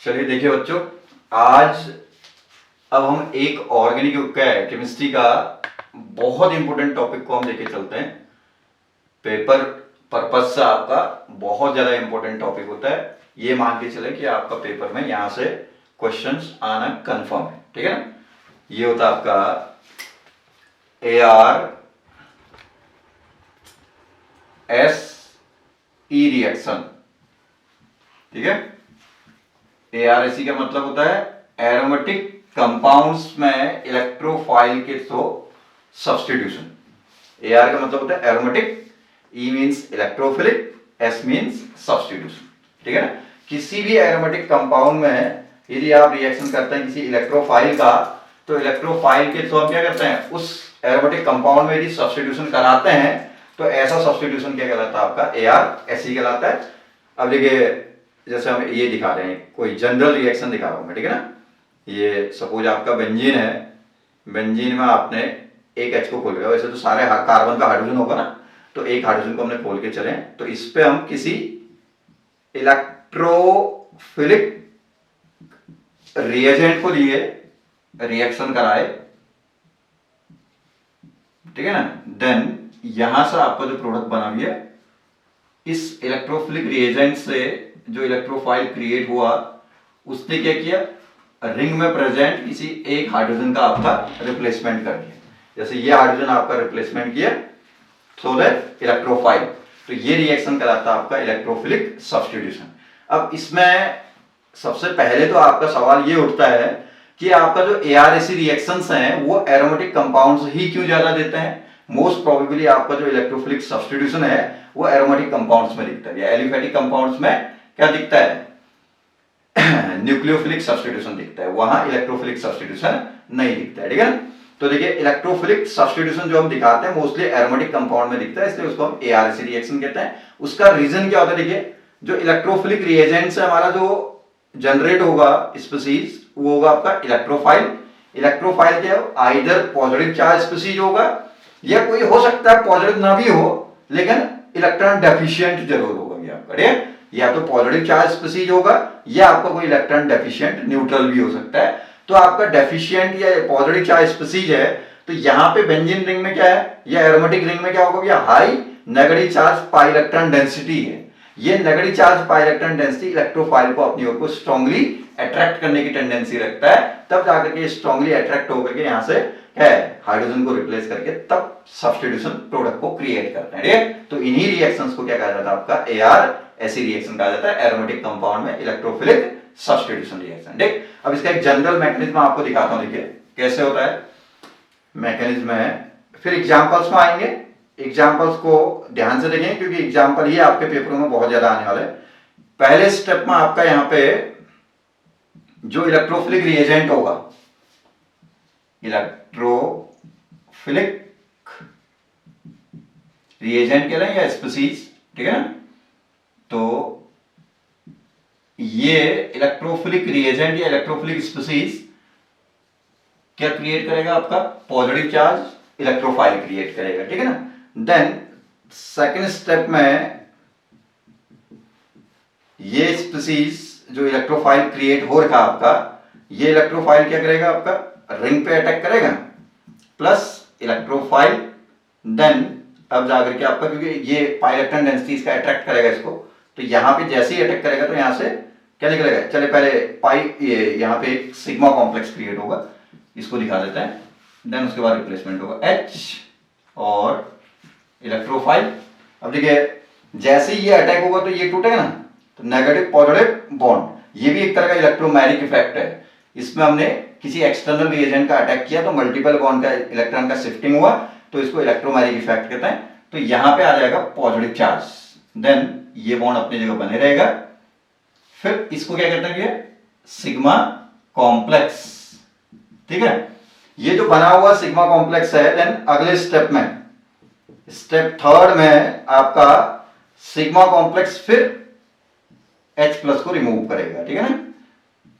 चलिए देखिए बच्चों, आज अब हम एक ऑर्गेनिक केमिस्ट्री का बहुत इंपॉर्टेंट टॉपिक को हम लेके चलते हैं। पेपर पर्पज से आपका बहुत ज्यादा इंपॉर्टेंट टॉपिक होता है। ये मान के चले कि आपका पेपर में यहां से क्वेश्चंस आना कंफर्म है, ठीक है ना। ये होता है आपका AR SE रिएक्शन, ठीक है। ARSE का मतलब होता है एरोमेटिक कंपाउंड्स में इलेक्ट्रोफाइल के थ्रू सब्स्टिट्यूशन। AR का मतलब होता है aromatic, E means electrophilic, S means substitution, ठीक है ना। किसी भी एरोमेटिक कंपाउंड में यदि आप रिएक्शन करते हैं किसी इलेक्ट्रोफाइल का, तो इलेक्ट्रोफाइल के थ्रू हम क्या करते हैं, उस एरोमेटिक कंपाउंड में यदि सब्स्टिट्यूशन कराते हैं तो ऐसा सब्स्टिट्यूशन क्या कहलाता है, आपका ARSE कहलाता है। अब देखिए, जैसे हम ये दिखा रहे हैं, कोई जनरल रिएक्शन दिखा रहा हूं मैं, ठीक है ना। ये सपोज आपका बेंजीन है, बेंजीन में आपने एक H को खोल लिया। वैसे तो सारे कार्बन का हाइड्रोजन होगा ना, तो एक हाइड्रोजन को हमने खोल के चले, तो इस पे हम किसी इलेक्ट्रोफिलिक रिएजेंट को लिए रिएक्शन कराए, ठीक है ना। देन यहां से आपका जो प्रोडक्ट बना हुआ है, इस इलेक्ट्रोफिलिक रिएजेंट से जो इलेक्ट्रोफाइल क्रिएट हुआ, उसने क्या किया, रिंग में प्रेजेंट किसी एक हाइड्रोजन का आपका रिप्लेसमेंट कर दिया। जैसे ये हाइड्रोजन आपका रिप्लेसमेंट किया सो दैट इलेक्ट्रोफाइल, तो ये रिएक्शन कराता है आपका इलेक्ट्रोफिलिक सब्स्टिट्यूशन। अब इसमें सबसे पहले तो आपका सवाल ये उठता है कि आपका जो ARSE रिएक्शंस हैं वो एरोमेटिक कंपाउंड्स ही क्यों ज्यादा देते हैं। मोस्ट प्रोबेबली आपका जो इलेक्ट्रोफिलिक सब्स्टिट्यूशन है वो एरोमेटिक कंपाउंड्स में दिखता है, या एलिफेटिक कंपाउंड्स में क्या दिखता है, न्यूक्लियोफिलिक सब्स्टिट्यूशन दिखता है, वहां इलेक्ट्रोफिलिक सब्स्टिट्यूशन नहीं दिखता है, ठीक है। तो देखिए, इलेक्ट्रोफिलिक सब्स्टिट्यूशन जो हम दिखाते हैं मोस्टली एरोमेटिक कंपाउंड में दिखता है, इसलिए उसको हम ARSE रिएक्शन कहते हैं। उसका रीजन क्या होता है, देखिए, जो इलेक्ट्रोफिलिक रिएजेंट से हमारा जो जनरेट होगा स्पीसीज, वो होगा आपका इलेक्ट्रोफाइल। इलेक्ट्रोफाइल क्या है, आइदर पॉजिटिव चार्ज स्पीसीज होगा, या कोई हो सकता है पॉजिटिव ना भी हो लेकिन इलेक्ट्रॉन डेफिशिएंट जरूर होगा आपका, ठीक है। या तो पॉजिटिव चार्ज स्पीसीज होगा, या आपका कोई इलेक्ट्रॉन डेफिशिएंट न्यूट्रल भी हो सकता है। तो आपका डेफिशिएंट या पॉजिटिव चार्ज स्पीसीज है, तो यहां पे बेंजीन रिंग में क्या है, या एरोमेटिक रिंग में क्या होगा भैया, high negative charge pi electron density है। ये negative charge pi electron density electrophile को अपनी ओर को स्ट्रांगली अट्रैक्ट करने की टेंडेंसी रखता है, तब जाकर के स्ट्रांगली अट्रैक्ट होकर के यहां से है हाइड्रोजन को रिप्लेस करके तब सब्स्टिट्यूशन प्रोडक्ट को क्रिएट करते हैं, ठीक है। तो इन्हीं रिएक्शंस को क्या कहा जाता है, आपका ARSE रिएक्शन कहा जाता है, एरोमेटिक कंपाउंड में इलेक्ट्रोफिलिक सब्स्टिट्यूशन रिएक्शन, ठीक। अब इसका एक जनरल मैकेनिज्म आपको दिखाता हूं, देखिए कैसे होता है मैकेनिज्म है, फिर एग्जांपल्स में आएंगे। एग्जांपल्स को ध्यान से देखें क्योंकि एग्जांपल ही आपके पेपरों में बहुत ज्यादा आने वाले हैं। पहले स्टेप में आपका यहां पे जो इलेक्ट्रोफिलिक रिएजेंट होगा, इलेक्ट्रोफिलिक रिएजेंट कह रहे हैं या स्पीसीज, ठीक है ना। तो ये इलेक्ट्रोफिलिक रिएजेंट या इलेक्ट्रोफिलिक स्पीसीज क्या क्रिएट करेगा, आपका पॉजिटिव चार्ज इलेक्ट्रोफाइल क्रिएट करेगा, ठीक है ना। देन सेकेंड स्टेप में ये स्पीसीज जो इलेक्ट्रोफाइल क्रिएट हो रखा आपका, ये इलेक्ट्रोफाइल क्या करेगा, आपका रिंग पे अटैक करेगा प्लस इलेक्ट्रोफाइल। देन अब जाकर के आपका, क्योंकि ये पाई इलेक्ट्रॉन डेंसिटी इसका अट्रैक्ट करेगा इसको, तो यहां पे जैसे ही अटैक करेगा तो यहां से क्या निकलेगा, चले पहले पाई यहां पे एक सिग्मा कॉम्प्लेक्स क्रिएट होगा, इसको दिखा देते हैं। देन उसके बाद रिप्लेसमेंट होगा H और इलेक्ट्रोफाइल। अब देखिए, जैसे ही ये अटैक होगा तो ये टूटेगा ना, तो नेगेटिव पॉजिटिव बॉन्ड, ये भी एक तरह का इलेक्ट्रोमैग्नेटिक इफेक्ट है। इसमें हमने किसी एक्सटर्नल रिएजेंट का अटैक किया तो मल्टीपल बॉन्ड का इलेक्ट्रॉन का शिफ्टिंग हुआ, तो इसको इलेक्ट्रोमैग्नेटिक इफेक्ट कहते हैं। तो यहां पे आ जाएगा पॉजिटिव चार्ज, देन ये बॉन्ड अपनी जगह बने रहेगा। फिर इसको क्या कहते हैं, ये सिग्मा कॉम्प्लेक्स, ठीक है। ये जो बना हुआ सिग्मा कॉम्प्लेक्स है, देन अगले स्टेप में, स्टेप थर्ड में आपका सिग्मा कॉम्प्लेक्स फिर H प्लस को रिमूव करेगा, ठीक है ना।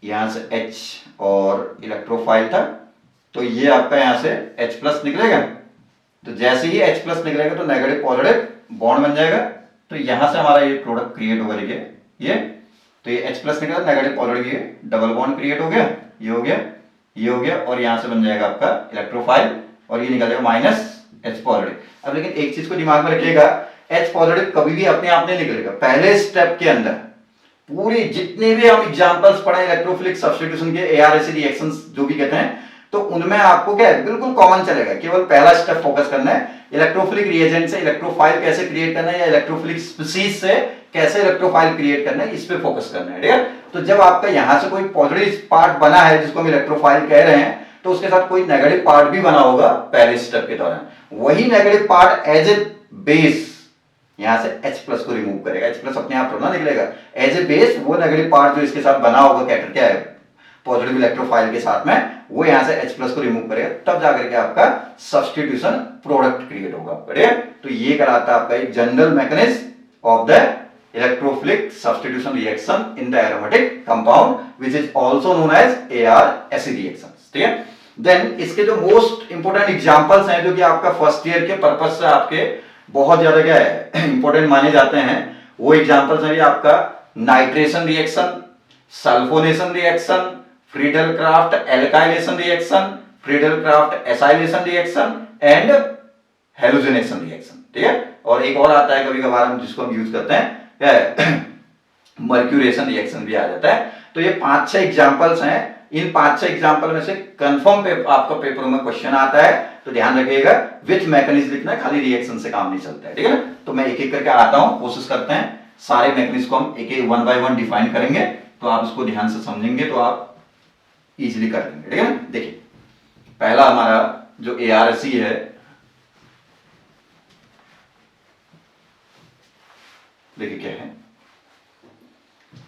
यहां से H और इलेक्ट्रोफाइल था, तो ये आपका यहां से H प्लस निकलेगा, तो जैसे ही H प्लस निकलेगा तो नेगेटिव पॉजिटिव बॉन्ड बन जाएगा, तो यहां से हमारा ये प्रोडक्ट क्रिएट होगा, देखिए ये, तो ये H प्लस निकला, नेगेटिव पॉलरिटी है, डबल बॉन्ड क्रिएट हो गया, ये हो गया, ये हो गया, और यहां से बन जाएगा आपका इलेक्ट्रोफाइल, और ये निकल जाएगा माइनस H पॉजिटिव। अब लेकिन एक चीज को दिमाग में रखिएगा, H पॉजिटिव कभी भी अपने आप नहीं निकलेगा। पहले स्टेप के अंदर पूरी जितने भी हम एग्जांपल्स पढ़े इलेक्ट्रोफिलिक सब्स्टिट्यूशन के, ARSE रिएक्शंस जो भी कहते हैं, तो उनमें आपको क्या है, बिल्कुल कॉमन चलेगा। केवल पहला स्टेप फोकस करना है, इलेक्ट्रोफिलिक रिएजेंट से इलेक्ट्रोफाइल कैसे क्रिएट करना है, या इलेक्ट्रोफिलिक स्पीसीज से कैसे इलेक्ट्रोफाइल क्रिएट करना है, इस पे फोकस करना है, ठीक है। तो जब आपका यहां से कोई पॉजिटिव पार्ट बना है जिसको हम इलेक्ट्रोफाइल कह रहे हैं, तो उसके साथ कोई नेगेटिव पार्ट भी बना होगा पहले स्टेप के दौरान, वही negative part as a base यहां से H प्लस को रिमूव करेगा। H प्लस अपने आप थोड़ा निकलेगा, एज ए बेस वो नेगेटिव पार्ट जो इसके साथ बना होगा कैटर क्या है पॉजिटिव इलेक्ट्रोफाइल के साथ में, वो यहां से H प्लस को रिमूव करेगा, तब जाकर के आपका सब्स्टिट्यूशन प्रोडक्ट क्रिएट होगा, बढ़िया। तो ये कराता है आपका एक general mechanism of the electrophilic substitution reaction in the aromatic compound which is also known as ARSE reactions, ठीक है। देन इसके जो मोस्ट इंपोर्टेंट एग्जांपल्स हैं जो कि आपका फर्स्ट ईयर के पर्पस से आपके बहुत ज्यादा क्या है इंपॉर्टेंट माने जाते हैं, वो एग्जांपल्स हैं आपका nitration reaction, sulphonation reaction, Friedel craft alkylation reaction, Friedel Crafts acylation reaction and halogenation reaction, ठीक है। और एक और आता है कभी कभार हम जिसको हम यूज करते हैं मर्क्यूरेशन रिएक्शन भी आ जाता है। तो ये 5-6 एग्जांपल्स हैं, इन 5-6 एग्जांपल में से कंफर्म आपका पेपरों में क्वेश्चन आता है, तो ध्यान रखिएगा विच मैकेनिज्म लिखना है, खाली रिएक्शन से काम नहीं चलता है, ठीक है ना। तो मैं एक एक करके आता हूं, कोशिश करते हैं सारे मैकेनिज्म को हम एक एक 1 बाय 1 डिफाइन करेंगे, तो आप इसको ध्यान से समझेंगे तो आप इजीली कर लेंगे, ठीक है ना। देखिए पहला हमारा जो ARSE है, देखिए क्या है,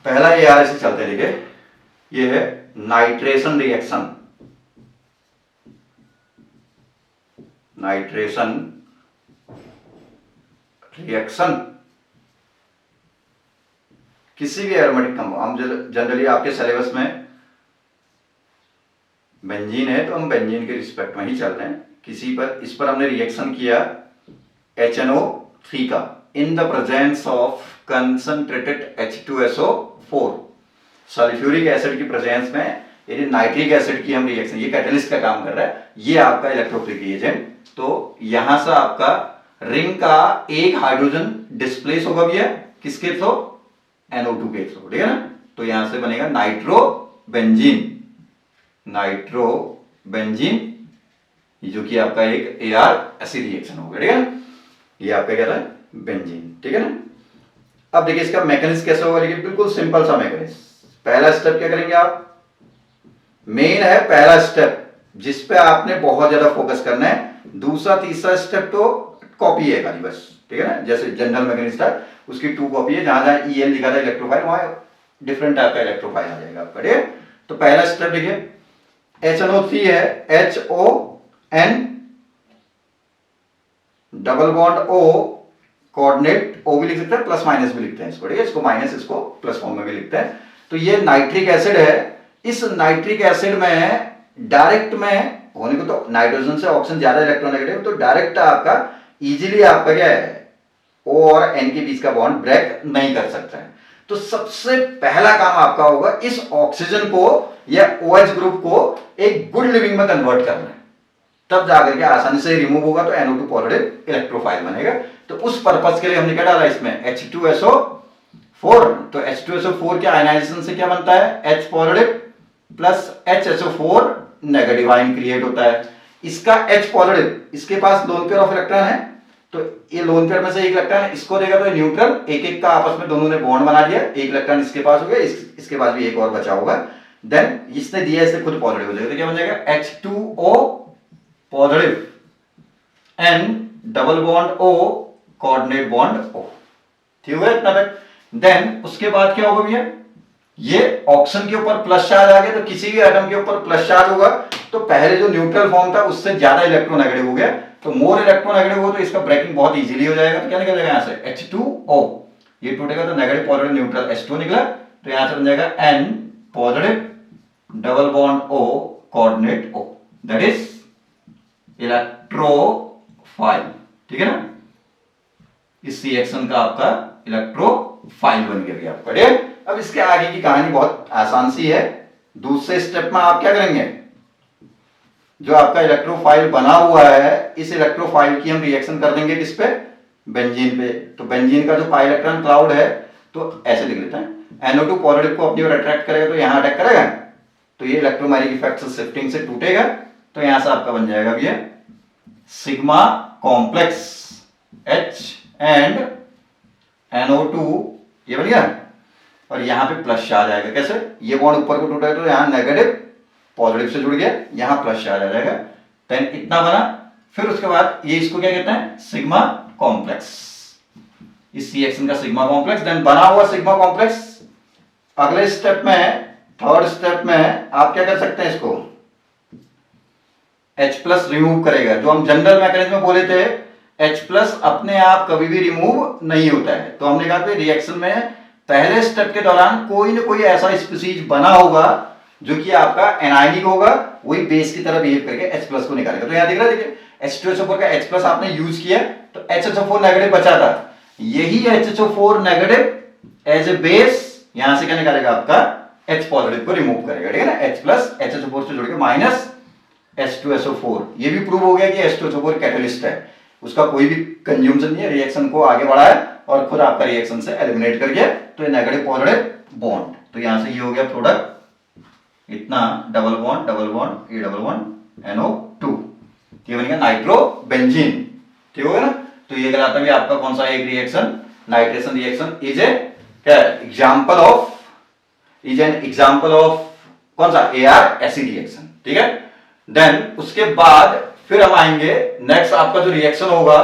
पहला ARSE चलते हैं, देखिए ये है नाइट्रेशन रिएक्शन, नाइट्रेशन रिएक्शन किसी भी एरोमेटिक कंपाउंड, हम जनरली आपके सिलेबस में बेंजीन है तो हम बेंजीन के रिस्पेक्ट में ही चल रहे हैं, किसी पर इस पर हमने रिएक्शन किया HNO3 का इन the presence of concentrated H2SO4, sulphuric acid की प्रेजेंस में यदि नाइट्रिक एसिड की हम रिएक्शन, ये कैटलिस्ट का काम कर रहा है, ये आपका इलेक्ट्रोफिलिक रिएजेंट। तो यहां से आपका रिंग का एक हाइड्रोजन डिस्प्लेस होगा भैया किसके थ्रू, NO2 के थ्रू, ठीक है ना। तो यहां से बनेगा नाइट्रोबेंजीन, नाइट्रोबेंजीन, जो कि आपका एक ARSE रिएक्शन होगा, ठीक है ना। ये आपका क्या था बेंजीन, ठीक है ना। अब देखिए इसका मैकेनिज्म कैसे होगा, लेकिन बिल्कुल सिंपल सा मैकेनिज्म। पहला स्टेप क्या करेंगे आप, मेन है पहला स्टेप जिस पे आपने बहुत ज्यादा फोकस करना है, दूसरा तीसरा स्टेप तो कॉपी है खाली बस, ठीक है ना। जैसे जनरल मैकेनिज्म था उसकी 2 कॉपी है, जहां जहां EL लिखा था इलेक्ट्रोफाइल, वहां डिफरेंट टाइप का इलेक्ट्रोफाइल आ जाएगा आपका, ठीक है। तो पहला स्टेप देखिए HNO3 है, HON double bond O coordinate O भी लिख सकते हैं, प्लस माइनस भी लिखते हैं इसको, ठीक है। इसको माइनस, इसको प्लस फॉर्म में भी लिखते हैं। तो ये नाइट्रिक एसिड है, इस नाइट्रिक एसिड में डायरेक्ट में होने को तो नाइट्रोजन से ऑक्सीजन ज्यादा इलेक्ट्रोनेगेटिव, तो डायरेक्ट आपका इजीली आपका क्या है O और N के बीच का बॉन्ड ब्रेक नहीं कर सकता है। तो सबसे पहला काम आपका होगा इस ऑक्सीजन को या OH ग्रुप को एक गुड लिविंग में कन्वर्ट करना है, तब जाकर के आसानी से रिमूव होगा तो NO2 पॉजिटिव इलेक्ट्रोफाइल बनेगा। तो उस पर्पस के लिए हमने क्या डाला इसमें H2SO4, तो H2SO4 के आयनाइजेशन से क्या बनता है H positive plus HSO4 negative ion create होता है। इसका H पॉजिटिव, इसके पास लोन पेयर ऑफ इलेक्ट्रॉन है, तो ये लोन पेयर में से एक इलेक्ट्रॉन इसको देगा तो न्यूट्रल, एक एक का आपस में दोनों ने बॉन्ड बना दिया, एक इलेक्ट्रॉन इसके पास हो गया, इसके पास भी एक और बचा होगा, देन इसने दिया इससे खुद पॉजिटिव हो जाएगा, तो क्या बन जाएगा H2O positive and double bond O coordinate bond O, ठीक है इतना तक। देन उसके बाद क्या होगा भैया, ये ऑक्सीजन के ऊपर प्लस चार्ज आ गया, तो किसी भी एटम के ऊपर प्लस चार्ज होगा तो पहले जो न्यूट्रल फॉर्म था उससे ज्यादा इलेक्ट्रोनेगेटिव हो गया, तो मोर इलेक्ट्रोनेगेटिव हो तो इसका ब्रेकिंग बहुत इजीली हो जाएगा। तो क्या निकलेगा यहां से H2O, ये टूटेगा तो नेगेटिव पॉजिटिव न्यूट्रल H2 निकला, तो यहां से बन जाएगा N positive double bond O coordinate O, that is electrophile, ठीक है ना। इस रिएक्शन का आपका इलेक्ट्रोफाइल बन गया आपका, ठीक है। अब इसके आगे की कहानी बहुत आसान सी है। दूसरे स्टेप में आप क्या करेंगे, जो आपका इलेक्ट्रोफाइल बना हुआ है इस इलेक्ट्रोफाइल की हम रिएक्शन कर देंगे किस पे, बेंजीन पे। तो बेंजीन का जो पाई इलेक्ट्रॉन क्लाउड है तो ऐसे लिख लेते हैं, NO2 पॉजिटिव को अपनी ओर अट्रैक्ट करेगा तो यहां अटैक करेगा, तो ये इलेक्ट्रोमैग्नेटिक इफेक्ट से शिफ्टिंग से टूटेगा, तो यहां से आपका बन जाएगा ये sigma complex H and NO2, ये बन गया। और यहां पे प्लस आ जाएगा, कैसे, ये बॉन्ड ऊपर को टूटा तो यहां नेगेटिव पॉजिटिव से जुड़ गया, यहां प्लस आ जाएगा, देन इतना बना। फिर उसके बाद ये इसको क्या कहते हैं, सिग्मा कॉम्प्लेक्स, इस रिएक्शन का सिग्मा कॉम्प्लेक्स। देन बना हुआ सिग्मा कॉम्प्लेक्स अगले स्टेप में, थर्ड स्टेप में आप क्या कर सकते हैं, इसको H प्लस रिमूव करेगा। जो हम जनरल मैकेनिज्म में बोले थे H प्लस अपने आप कभी भी रिमूव नहीं होता है, तो हमने कहा कि रिएक्शन में पहले स्टेप के दौरान कोई ना कोई ऐसा स्पीसीज बना होगा जो कि आपका एनायनिक होगा, वही बेस की तरह बिहेव करके H प्लस को निकालेगा। तो यहां दिख रहा है, देखिए H2SO4 का H प्लस आपने यूज किया तो HHO4 नेगेटिव बचा था, यही HHO4 negative as a base यहां से क्या निकालेगा, आपका H पॉजिटिव को रिमूव करेगा, ठीक है ना। H प्लस HHO4 से जुड़ के माइनस H2SO4, ये भी प्रूव हो गया कि H2SO4 कैटलिस्ट है, उसका कोई भी कंज्यूमशन नहीं है, रिएक्शन को आगे बढ़ाया और खुद आपका रिएक्शन से एलिमिनेट कर गया, तो ये नेगेटिव पॉजिटिव बॉन्ड, तो यहां से ये हो गया प्रोडक्ट, इतना डबल बॉन्ड ये डबल बॉन्ड NO2, ये बन गया नाइट्रोबेंजीन, ठीक हो गया ना। तो ये कहलाता है आपका कौन सा एक reaction, nitration reaction is a क्या एग्जांपल ऑफ कौन सा, AR एसिड रिएक्शन, ठीक है। देन उसके बाद फिर हम आएंगे नेक्स्ट, आपका जो रिएक्शन होगा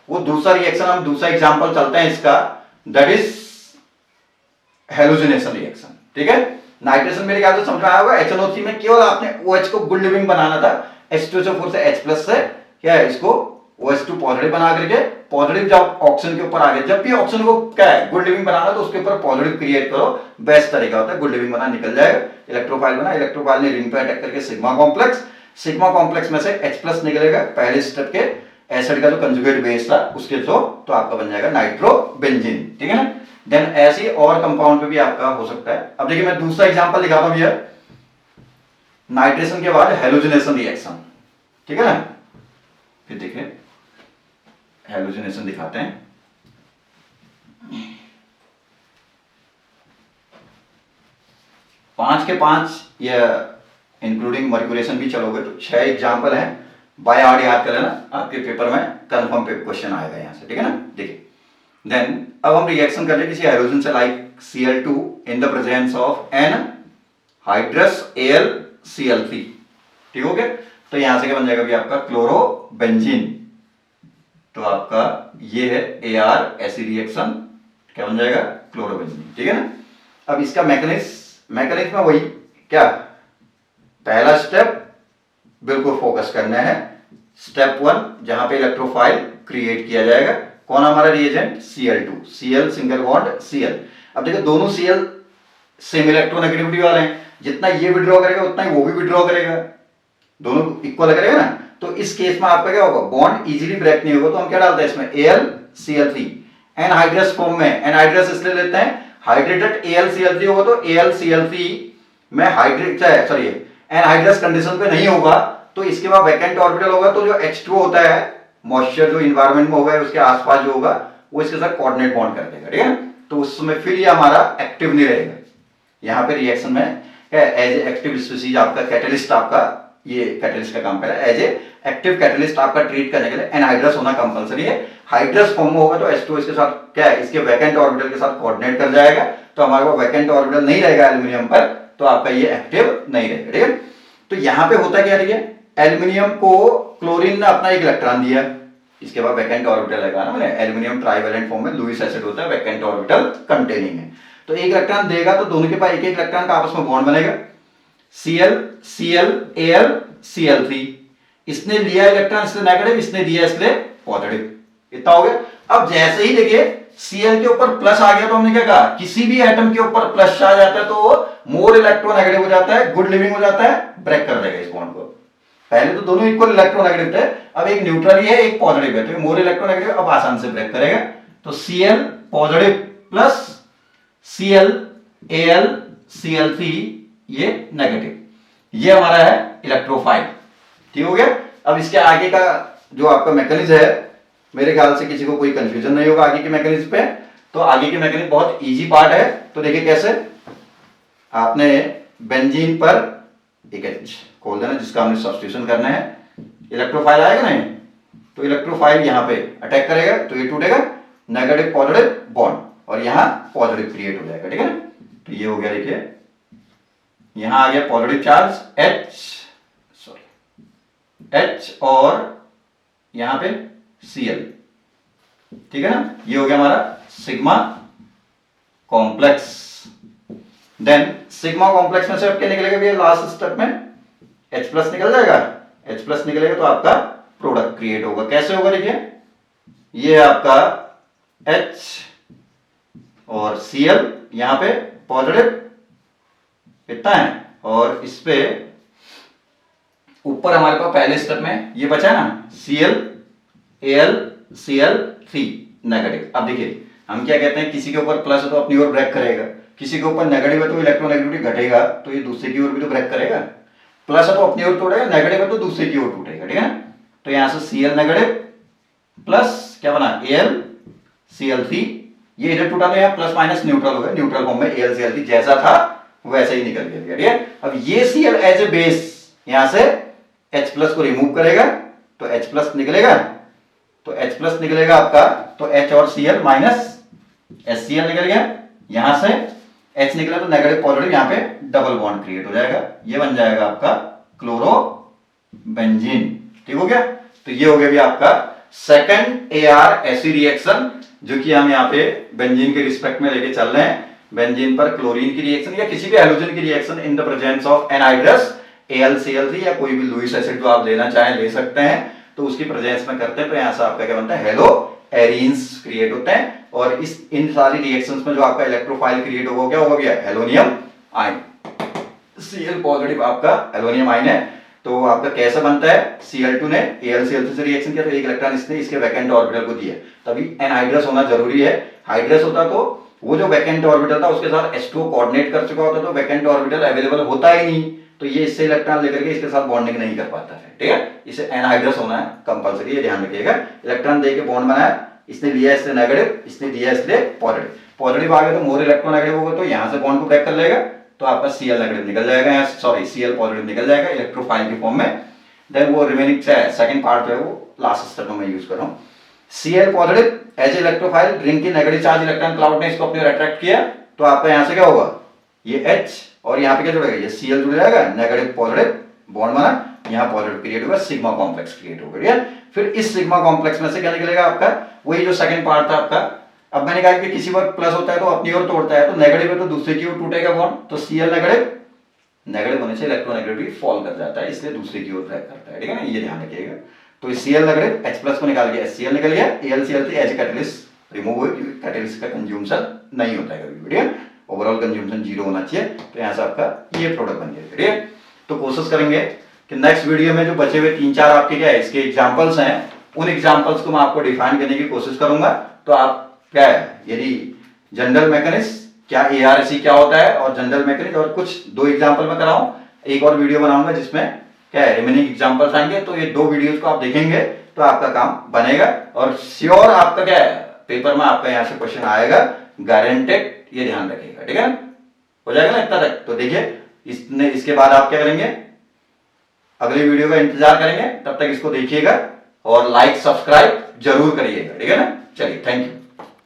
वो दूसरा रिएक्शन, हम दूसरा एग्जांपल चलते हैं इसका, दैट इज हेलोजिनेशन रिएक्शन, ठीक है। नाइट्रेशन मेरे ख्याल से समझ में आया होगा, HNO3 में केवल आपने OH को गुड लिविंग बनाना था, H2SO4 से H प्लस से क्या है, इसको OH2 पॉजिटिव बना करके, पॉजिटिव जब ऑक्सीजन के ऊपर आ गया, जब भी ऑक्सीजन को क्या है गुड लिविंग बनाना तो उसके ऊपर पॉजिटिव क्रिएट करो, बेस्ट तरीका होता है, गुड लिविंग बना निकल जाएगा। इलेक्ट्रोफाइल बना, इलेक्ट्रोफाइल ने रिंग पे अटैक करके सिग्मा कॉम्प्लेक्स में से H प्लस निकलेगा, पहले स्टेप के एसिड का जो कंजुगेट बेस था उसके थ्रू, तो आपका बन जाएगा नाइट्रोबेंजीन, ठीक है ना। देन ऐसे और कंपाउंड पे भी आपका हो सकता है। अब देखिए मैं दूसरा एग्जांपल दिखाता हूं भैया, नाइट्रेशन के बाद हेलोजिनेशन रिएक्शन, ठीक है ना। फिर देखिए हेलोजिनेशन दिखाते हैं, पांच के पांच ये इंक्लूडिंग मर्क्यूरेशन भी चलोगे तो 6 एग्जांपल हैं, बाय हार्ट याद कर लेना, आपके पेपर में कंफर्म पे क्वेश्चन आएगा यहां से, ठीक है ना। देखिए देन अब हम रिएक्शन कर ले किसी हाइड्रोजन से, like Cl2 in the presence of N हाइड्रस AlCl3, ठीक हो गया। तो यहां से क्या बन जाएगा भी आपका क्लोरोबेंजीन, तो आपका ये है AR एसिड रिएक्शन, क्या बन जाएगा क्लोरोबेंजीन, ठीक है ना। अब इसका मैकेनिज्म में वही क्या, पहला स्टेप बिल्कुल फोकस करना है, स्टेप 1 जहां पे इलेक्ट्रोफाइल क्रिएट किया जाएगा, कौन हमारा reagent Cl2, Cl single bond Cl। अब देखो दोनों Cl सेम इलेक्ट्रोनेगेटिविटी वाले हैं, जितना ये विड्रॉ करेगा उतना ही वो भी विड्रॉ करेगा, दोनों इक्वल करेगा ना। तो इस केस में आपका क्या होगा, बॉन्ड इजीली ब्रेक नहीं होगा, तो हम क्या डालते हैं इसमें AlCl3, एनहाइड्रस फॉर्म में, एनहाइड्रस इसलिए लेते हैं, हाइड्रेटेड AlCl3 होगा तो AlCl3 में एनहाइड्रस कंडीशन पे नहीं होगा, तो इसके बाद वैकेंट ऑर्बिटल होगा, तो जो H2 होता है मॉइस्चर जो इन्वायरमेंट में होगा उसके आसपास जो होगा वो इसके साथ कोऑर्डिनेट बॉन्ड कर देगा, ठीक है। तो उसमें फिर ये हमारा एक्टिव नहीं रहेगा, यहाँ पे रिएक्शन में एज ए एक्टिव स्पीसीज आपका कैटलिस्ट, आपका ये कैटलिस्ट का काम करेगा, एज ए एक्टिव कैटलिस्ट आपका ट्रीट करने के लिए एनहाइड्रस होना कंपलसरी है। हाइड्रस फॉर्म में होगा तो H2 इसके साथ क्या है, इसके वैकेंट ऑर्बिटल के साथ कोऑर्डिनेट कर जाएगा, तो हमारे पास वैकेंट ऑर्बिटल नहीं रहेगा एल्यूमिनियम पर, तो आपका ये एक्टिव नहीं रहेगा, ठीक है। तो यहां पे होता क्या है, एल्यूमिनियम को क्लोरीन ने अपना एक इलेक्ट्रॉन दिया, इसके बाद वैकेंट ऑर्बिटल लगा ना, मैंने एल्यूमिनियम ट्राइवेलेंट फॉर्म में लुईस एसिड होता है, वैकेंट ऑर्बिटल कंटेनिंग है, तो एक इलेक्ट्रॉन देगा तो दोनों के पास एक एक इलेक्ट्रॉन का आपस में बॉन्ड बनेगा, Cl Cl Al Cl3, इसने लिया इलेक्ट्रॉन इसलिए नेगेटिव, इसने दिया इसलिए पॉजिटिव, इतना हो गया। अब जैसे ही देखिए Cl के ऊपर प्लस आ गया तो हमने क्या कहा, किसी भी एटम के ऊपर प्लस आ जाता है तो मोर इलेक्ट्रोनेगेटिव हो जाता है, गुड लिविंग हो जाता है, ब्रेक कर देगा इस बॉन्ड को। पहले तो दोनों इक्वल इलेक्ट्रोनेगेटिव थे, अब एक न्यूट्रल है एक पॉजिटिव है, तो मोर इलेक्ट्रोनेगेटिव अब आसान से ब्रेक करेगा, तो Cl positive plus Cl AlCl3 ये नेगेटिव, ये हमारा है इलेक्ट्रोफाइल। ठीक हो गया। अब इसके आगे का जो आपका मैकेनिज्म है, मेरे ख्याल से किसी को कोई कंफ्यूजन नहीं होगा आगे के मैकेनिज्म पे। तो आगे के मैकेनिज्म बहुत इजी पार्ट है। तो देखिए कैसे, आपने बेंजीन पर एक H खोल देना जिसका हमने सब्स्टिट्यूशन करना है, इलेक्ट्रोफाइल आएगा नहीं, तो इलेक्ट्रोफाइल यहां पे अटैक करेगा तो ये टूटेगा, नेगेटिव पॉजिटिव बॉन्ड, और यहां पॉजिटिव क्रिएट हो जाएगा। ठीक है ना। तो ये हो गया, देखिए यहां आ गया पॉजिटिव चार्ज H और यहां पे Cl। ठीक है ना। ये हो गया हमारा sigma complex. Then sigma complex में से अब क्या निकलेगा भैया, लास्ट स्टेप में H प्लस निकल जाएगा। H प्लस निकलेगा तो आपका प्रोडक्ट क्रिएट होगा। कैसे होगा, देखिए ये आपका H और Cl यहां पे पॉजिटिव कितना है, और इस पे ऊपर हमारे पास पहले स्टेप में ये बचा ना Cl AlCl3 नेगेटिव। अब देखिए हम क्या कहते हैं, किसी के ऊपर प्लस है तो अपनी ओर ब्रेक करेगा, किसी के ऊपर नेगेटिव है तो इलेक्ट्रोनेगेटिविटी घटेगा तो ये दूसरे की ओर भी तो ब्रेक करेगा। प्लस है तो अपनी ओर तोड़ेगा, नेगेटिव है तो दूसरे की ओर टूटेगा। ठीक है ना। तो यहां से Cl नेगेटिव प्लस क्या बना AlCl3, ये इधर टूटा तो यहाँ प्लस माइनस न्यूट्रल हो गया, न्यूट्रल फॉर्म में AlCl3 जैसा था वैसे ही निकल गया। ठीक है। अब ये Cl एज ए बेस यहां से H प्लस को रिमूव करेगा तो H प्लस निकलेगा, तो H प्लस निकलेगा आपका, तो H और Cl माइनस HCl निकल गया, यहां से H निकला तो नेगेटिव पॉजिटिव यहां पे डबल बॉन्ड क्रिएट हो जाएगा, ये बन जाएगा आपका क्लोरोबेंजीन। ठीक हो गया। तो ये हो गया भी आपका सेकंड AR एसिड रिएक्शन जो कि हम यहाँ पे बेंजीन के रिस्पेक्ट में लेके चल रहे हैं। बेंजीन पर क्लोरीन की रिएक्शन या किसी भी हैलोजन की reaction in the presence of anhydrous AlCl3 या कोई भी लुईस एसिड जो आप लेना चाहें ले सकते हैं, तो उसकी प्रेजेंस में करते हैं तो यहाँ से आपका क्या बनता है, हेलो एरीन्स क्रिएट होते हैं। और इस इन सारी रिएक्शंस में जो आपका इलेक्ट्रोफाइल क्रिएट होगा क्या होगा भैया, हेलोनियम आयन। Cl पॉजिटिव आपका हेलोनियम आयन है, तो आपका कैसा बनता है, Cl2 ने AlCl3 से रिएक्शन किया तो एक इलेक्ट्रॉन इसने इसके वैकेंट ऑर्बिटल को दिया, तभी एनहाइड्रस होना जरूरी है। हाइड्रस होता तो वो जो वैकेंट ऑर्बिटल था उसके साथ H2 कोऑर्डिनेट कर चुका होता तो वैकेंट ऑर्बिटल अवेलेबल होता ही नहीं, तो ये इससे इलेक्ट्रॉन लेकर के इसके साथ बॉन्डिंग नहीं कर पाता है। ठीक है। इसे एनहाइड्रस होना है कंपलसरी, ये ध्यान रखिएगा। इलेक्ट्रॉन देके बॉन्ड बनाया, इसने लिया इससे नेगेटिव, इसने दिया इसलिए पॉजिटिव, पॉजिटिव आ गया तो मोर इलेक्ट्रोनेगेटिव होगा तो यहां से बॉन्ड को ब्रेक कर लेगा तो आपका Cl नेगेटिव निकल जाएगा, यहाँ सॉरी Cl पॉजिटिव निकल जाएगा इलेक्ट्रोफाइल के फॉर्म में। देन वो रिमेनिंग सेकंड पार्ट जो है वो लास्ट स्टेप में यूज कर रहा हूँ। Cl positive as electrophile, ring की नेगेटिव चार्ज इलेक्ट्रॉन क्लाउड ने इसको अपने अट्रैक्ट किया तो आपका यहाँ से क्या होगा, ये H और यहाँ पे क्या जुड़ेगा, ये Cl जुड़ जाएगा, नेगेटिव पॉजिटिव बॉन्ड बना, यहाँ पॉजिटिव क्रिएट होगा, सिग्मा कॉम्प्लेक्स क्रिएट होगा। ठीक है। फिर इस सिग्मा कॉम्प्लेक्स में से क्या निकलेगा आपका, वही जो सेकंड पार्ट था आपका। अब मैंने कहा कि किसी पर प्लस होता है तो अपनी ओर तोड़ता है, तो नेगेटिव है तो दूसरे की ओर टूटेगा बॉन्ड, तो Cl नेगेटिव, नेगेटिव होने से इलेक्ट्रोनेगेटिविटी फॉल कर जाता है इसलिए दूसरे की ओर ब्रेक करता है। ठीक है ना, ये ध्यान रखिएगा। तो Cl नेगेटिव H प्लस को निकाल के HCl निकल गया, AlCl3 एज कैटलिस्ट रिमूव हुई क्योंकि कैटलिस्ट का कंज्यूमशन नहीं होता है कभी भी। ठीक है। ओवरऑल कंज्यूमशन 0 होना चाहिए, तो यहाँ से आपका ये प्रोडक्ट बन गया। ठीक है। तो कोशिश करेंगे कि नेक्स्ट वीडियो में जो बचे हुए 3-4 आपके क्या है इसके एग्जांपल्स हैं, उन एग्जांपल्स को मैं आपको डिफाइन करने की कोशिश करूंगा। तो आप क्या है, यदि जनरल मैकेनिज्म क्या ARC क्या होता है और जनरल मैकेनिज्म और कुछ 2 एग्जांपल में कराऊं, एक और वीडियो बनाऊंगा जिसमें क्या है रिमेनिंग एग्जांपल्स आएंगे, तो ये 2 वीडियोस को आप देखेंगे तो आपका काम बनेगा और श्योर आपका क्या है पेपर में आपका यहाँ से क्वेश्चन आएगा गारंटेड, ये ध्यान रखिएगा। ठीक है, हो जाएगा ना इतना तक। तो देखिए इसके बाद आप क्या करेंगे, अगली वीडियो का इंतजार करेंगे, तब तक इसको देखिएगा और लाइक सब्सक्राइब जरूर करिएगा। ठीक है ना, चलिए थैंक यू।